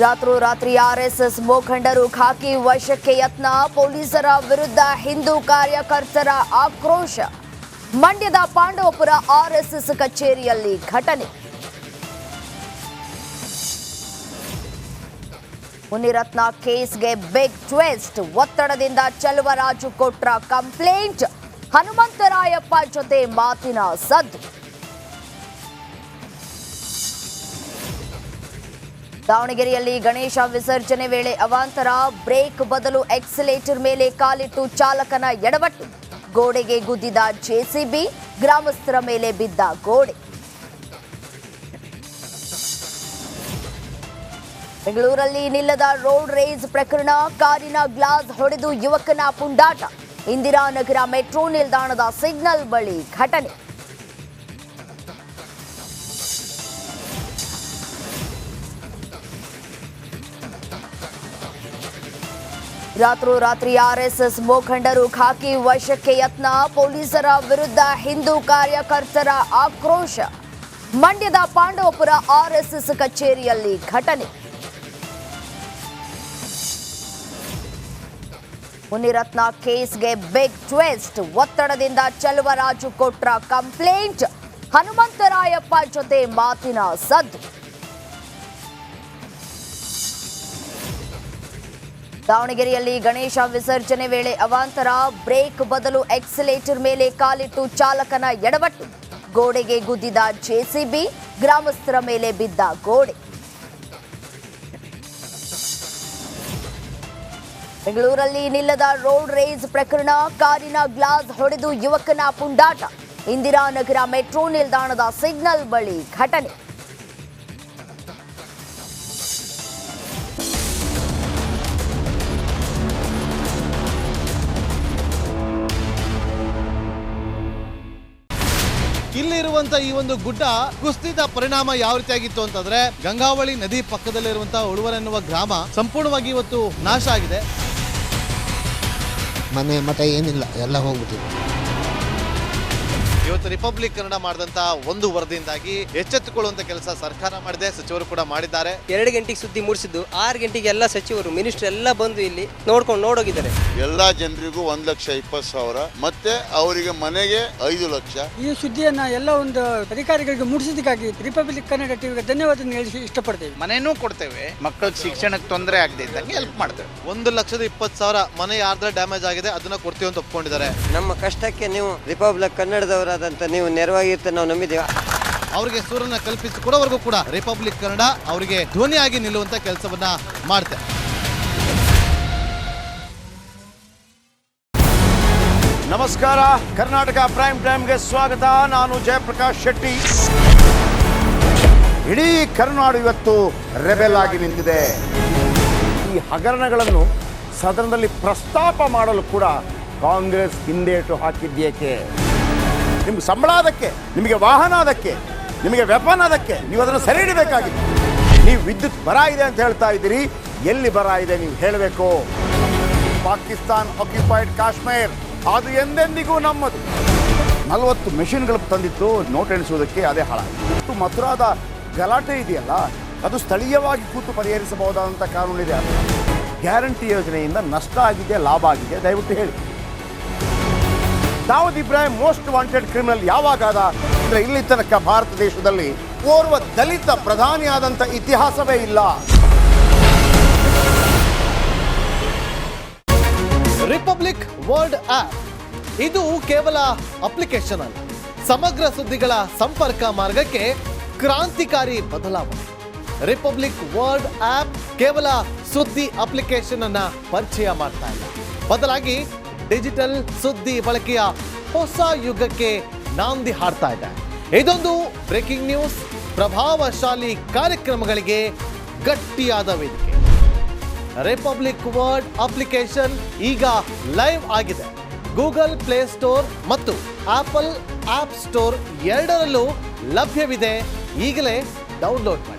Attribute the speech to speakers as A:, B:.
A: ರಾತ್ರೋರಾತ್ರಿ ಆರ್ಎಸ್ಎಸ್ ಮುಖಂಡರು ಖಾಕಿ ವಶಕ್ಕೆ ಯತ್ನ, ಪೊಲೀಸರ ವಿರುದ್ಧ ಹಿಂದೂ ಕಾರ್ಯಕರ್ತರ ಆಕ್ರೋಶ. ಮಂಡ್ಯದ ಪಾಂಡವಪುರ ಆರ್ಎಸ್ಎಸ್ ಕಚೇರಿಯಲ್ಲಿ ಘಟನೆ. ಮುನಿರತ್ನ ಕೇಸ್ಗೆ ಬಿಗ್ ಟ್ವಿಸ್ಟ್, ಒತ್ತಡದಿಂದ ಚೆಲುವರಾಜು ಕೊಟ್ರ ಕಂಪ್ಲೇಂಟ್, ಹನುಮಂತರಾಯಪ್ಪ ಜೊತೆ ಮಾತಿನ ಸದ್ದು. ದಾವಣಗೆರೆಯಲ್ಲಿ ಗಣೇಶ ವಿಸರ್ಜನೆ ವೇಳೆ ಅವಾಂತರ, ಬ್ರೇಕ್ ಬದಲು ಎಕ್ಸಲೇಟರ್ ಮೇಲೆ ಕಾಲಿಟ್ಟು ಚಾಲಕನ ಎಡವಟ್ಟು, ಗೋಡೆಗೆ ಗುದ್ದಿದ ಜೆಸಿಬಿ, ಗ್ರಾಮಸ್ಥರ ಮೇಲೆ ಬಿದ್ದ ಗೋಡೆ. ಬೆಂಗಳೂರಲ್ಲಿ ನಿಲ್ಲದ ರೋಡ್ ರೇಸ್ ಪ್ರಕರಣ, ಕಾರಿನ ಗ್ಲಾಸ್ ಹೊಡೆದು ಯುವಕನ ಪುಂಡಾಟ, ಇಂದಿರಾನಗರ ಮೆಟ್ರೋ ನಿಲ್ದಾಣದ ಸಿಗ್ನಲ್ ಬಳಿ ಘಟನೆ. ರಾತ್ರೋರಾತ್ರಿ ಆರ್ಎಸ್ಎಸ್ ಮುಖಂಡರು ಖಾಕಿ ವಶಕ್ಕೆ ಯತ್ನ, ಪೊಲೀಸರ ವಿರುದ್ಧ ಹಿಂದೂ ಕಾರ್ಯಕರ್ತರ ಆಕ್ರೋಶ. ಮಂಡ್ಯದ ಪಾಂಡವಪುರ ಆರ್ಎಸ್ಎಸ್ ಕಚೇರಿಯಲ್ಲಿ ಘಟನೆ. ಮುನಿರತ್ನ ಕೇಸ್ಗೆ ಬಿಗ್ ಟ್ವಿಸ್ಟ್, ಒತ್ತಡದಿಂದ ಚೆಲುವರಾಜು ಕೊಟ್ರ ಕಂಪ್ಲೇಂಟ್, ಹನುಮಂತರಾಯಪ್ಪ ಜೊತೆ ಮಾತಿನ ಸದ್ದು. ದಾವಣಗೆರೆಯಲ್ಲಿ ಗಣೇಶ ವಿಸರ್ಜನೆ ವೇಳೆ ಅವಾಂತರ, ಬ್ರೇಕ್ ಬದಲು ಎಕ್ಸಲೇಟರ್ ಮೇಲೆ ಕಾಲಿಟ್ಟು ಚಾಲಕನ ಎಡವಟ್ಟು, ಗೋಡೆಗೆ ಗುದ್ದಿದ ಜೆಸಿಬಿ, ಗ್ರಾಮಸ್ಥರ ಮೇಲೆ ಬಿದ್ದ ಗೋಡೆ. ಬೆಂಗಳೂರಲ್ಲಿ ನಿಲ್ಲದ ರೋಡ್ ರೇಸ್ ಪ್ರಕರಣ, ಕಾರಿನ ಗ್ಲಾಸ್ ಹೊಡೆದು ಯುವಕನ ಪುಂಡಾಟ, ಇಂದಿರಾನಗರ ಮೆಟ್ರೋ ನಿಲ್ದಾಣದ ಸಿಗ್ನಲ್ ಬಳಿ ಘಟನೆ.
B: ಇಲ್ಲಿರುವಂತ ಈ ಒಂದು ಗುಡ್ಡ ಕುಸಿದ ಪರಿಣಾಮ ಯಾವ ರೀತಿಯಾಗಿತ್ತು ಅಂತಂದ್ರೆ, ಗಂಗಾವಳಿ ನದಿ ಪಕ್ಕದಲ್ಲಿರುವಂತಹ ಉಳುವರ್ ಎನ್ನುವ ಗ್ರಾಮ ಸಂಪೂರ್ಣವಾಗಿ ಇವತ್ತು ನಾಶ ಆಗಿದೆ.
C: ಮನೆ ಮಠ ಏನಿಲ್ಲ, ಎಲ್ಲ ಹೋಗ್ಬಿಟ್ಟಿದೆ.
B: ಇವತ್ತು ರಿಪಬ್ಲಿಕ್ ಕನ್ನಡ ಮಾಡಿದಂತಹ ಒಂದು ವರದಿಯಿಂದಾಗಿ ಎಚ್ಚೆತ್ತುಕೊಳ್ಳುವಂತ ಕೆಲಸ ಸರ್ಕಾರ ಮಾಡಿದೆ, ಸಚಿವರು ಕೂಡ ಮಾಡಿದ್ದಾರೆ.
D: 2 ಗಂಟೆಗೆ ಸುದ್ದಿ ಮೂಡಿಸಿದ್ದು 6 ಗಂಟೆಗೆ ಎಲ್ಲ ಸಚಿವರು ಮಿನಿಸ್ಟರ್ ಎಲ್ಲ ಬಂದು ಇಲ್ಲಿ ನೋಡೋಗಿದ್ದಾರೆ.
E: ಎಲ್ಲಾ ಜನರಿಗೂ 1,20,000 ಮತ್ತೆ ಅವರಿಗೆ ಮನೆಗೆ 5 ಲಕ್ಷ.
F: ಈ ಸುದ್ದಿಯನ್ನ ಎಲ್ಲ ಒಂದು ಅಧಿಕಾರಿಗಳಿಗೆ ಮೂಡಿಸಿದಕ್ಕಾಗಿ ರಿಪಬ್ಲಿಕ್ ಕನ್ನಡ ಟಿವಿಗೆ ಧನ್ಯವಾದ ಹೇಳಿ ಇಷ್ಟಪಡ್ತೇವೆ.
G: ಮನೆನೂ ಕೊಡ್ತೇವೆ, ಮಕ್ಕಳ ಶಿಕ್ಷಣಕ್ಕೆ ತೊಂದರೆ ಆಗದೆ ಇದ್ದಂಗೆ ಹೆಲ್ಪ್ ಮಾಡ್ತೇವೆ.
B: 1,20,000 ಮನೆ ಯಾರ್ದ್ರ ಡ್ಯಾಮೇಜ್ ಆಗಿದೆ ಅದನ್ನ ಕೊಡ್ತೀವಿ ಅಂತ ಒಪ್ಕೊಂಡಿದ್ದಾರೆ.
D: ನಮ್ಮ ಕಷ್ಟಕ್ಕೆ ನೀವು ರಿಪಬ್ಲಿಕ್ ಕನ್ನಡದವರಾದಂತ ನೀವು ನೆರವಾಗಿರ್ತ ನಾವು ನಂಬಿದ್ದೇವೆ.
B: ಅವರಿಗೆ ಸೂರನ್ನ ಕಲ್ಪಿಸಿಕೊಡೋವರೆಗೂ ಕೂಡ ರಿಪಬ್ಲಿಕ್ ಕನ್ನಡ ಅವರಿಗೆ ಧ್ವನಿಯಾಗಿ ನಿಲ್ಲುವಂತ ಕೆಲಸವನ್ನ ಮಾಡ್ತಾರೆ.
H: ನಮಸ್ಕಾರ, ಕರ್ನಾಟಕ ಪ್ರೈಮ್ ಟೈಮ್ಗೆ ಸ್ವಾಗತ. ನಾನು ಜಯಪ್ರಕಾಶ್ ಶೆಟ್ಟಿ. ಇಡೀ ಕರುನಾಡು ಇವತ್ತು ರೆಬೆಲ್ ಆಗಿ ನಿಂತಿದೆ. ಈ ಹಗರಣಗಳನ್ನು ಸದನದಲ್ಲಿ ಪ್ರಸ್ತಾಪ ಮಾಡಲು ಕೂಡ ಕಾಂಗ್ರೆಸ್ ಹಿಂದೇಟು ಹಾಕಿದ್ದೇಕೆ? ನಿಮ್ಗೆ ಸಂಬಳ ಅದಕ್ಕೆ, ನಿಮಗೆ ವಾಹನ ಅದಕ್ಕೆ, ನಿಮಗೆ ವೆಪನ್ ಅದಕ್ಕೆ, ನೀವು ಅದನ್ನು ಸರಿ ಇಡಬೇಕಾಗಿತ್ತು. ನೀವು ವಿದ್ಯುತ್ ಬರ ಇದೆ ಅಂತ ಹೇಳ್ತಾ ಇದ್ದೀರಿ, ಎಲ್ಲಿ ಬರ ಇದೆ ನೀವು ಹೇಳಬೇಕು. ಪಾಕಿಸ್ತಾನ್ ಆಕ್ಯುಪೈಡ್ ಕಾಶ್ಮೀರ್ ಅದು ಎಂದೆಂದಿಗೂ ನಮ್ಮದು. 40 ಮೆಷಿನ್ಗಳು ತಂದಿತ್ತು ನೋಟ್ ಎಣಿಸುವುದಕ್ಕೆ, ಅದೇ ಹಾಳಾಯಿತು. ಮಥುರಾದ ಗಲಾಟೆ ಇದೆಯಲ್ಲ, ಅದು ಸ್ಥಳೀಯವಾಗಿ ಕೂತು ಪರಿಹರಿಸಬಹುದಾದಂಥ ಕಾನೂನಿದೆ. ಗ್ಯಾರಂಟಿ ಯೋಜನೆಯಿಂದ ನಷ್ಟ ಆಗಿದೆ, ಲಾಭ ಆಗಿದೆ, ದಯವಿಟ್ಟು ಹೇಳಿ. Dawood Ibrahim most wanted criminal ಯಾವಾಗಾದ ಅಂದರೆ, ಇಲ್ಲಿ ತನಕ ಭಾರತ ದೇಶದಲ್ಲಿ ಓರ್ವ ದಲಿತ ಪ್ರಧಾನಿಯಾದಂಥ ಇತಿಹಾಸವೇ ಇಲ್ಲ.
B: ರಿಪಬ್ಲಿಕ್ ವರ್ಲ್ಡ್ ಆಪ್ ಇದು ಕೇವಲ ಅಪ್ಲಿಕೇಶನ್ ಅಲ್ಲ, ಸಮಗ್ರ ಸುದ್ದಿಗಳ ಸಂಪರ್ಕ ಮಾರ್ಗಕ್ಕೆ ಕ್ರಾಂತಿಕಾರಿ ಬದಲಾವಣೆ. ರಿಪಬ್ಲಿಕ್ ವರ್ಲ್ಡ್ ಆಪ್ ಕೇವಲ ಸುದ್ದಿ ಅಪ್ಲಿಕೇಶನ್ ಅನ್ನ ಪರಿಚಯ ಮಾಡ್ತಾ ಇಲ್ಲ, ಬದಲಾಗಿ ಡಿಜಿಟಲ್ ಸುದ್ದಿ ಬಳಕೆಯ ಹೊಸ ಯುಗಕ್ಕೆ ನಾಂದಿ ಹಾಡ್ತಾ ಇದೆ. ಇದೊಂದು ಬ್ರೇಕಿಂಗ್ ನ್ಯೂಸ್, ಪ್ರಭಾವಶಾಲಿ ಕಾರ್ಯಕ್ರಮಗಳಿಗೆ ಗಟ್ಟಿಯಾದ ವೇದಿಕೆ. ರಿಪಬ್ಲಿಕ್ ವರ್ಲ್ಡ್ ಅಪ್ಲಿಕೇಶನ್ ಈಗ ಲೈವ್ ಆಗಿದೆ. ಗೂಗಲ್ ಪ್ಲೇ ಸ್ಟೋರ್ ಮತ್ತು ಆಪಲ್ ಆಪ್ ಸ್ಟೋರ್ ಎರಡರಲ್ಲೂ ಲಭ್ಯವಿದೆ. ಈಗಲೇ ಡೌನ್ಲೋಡ್ ಮಾಡಿ.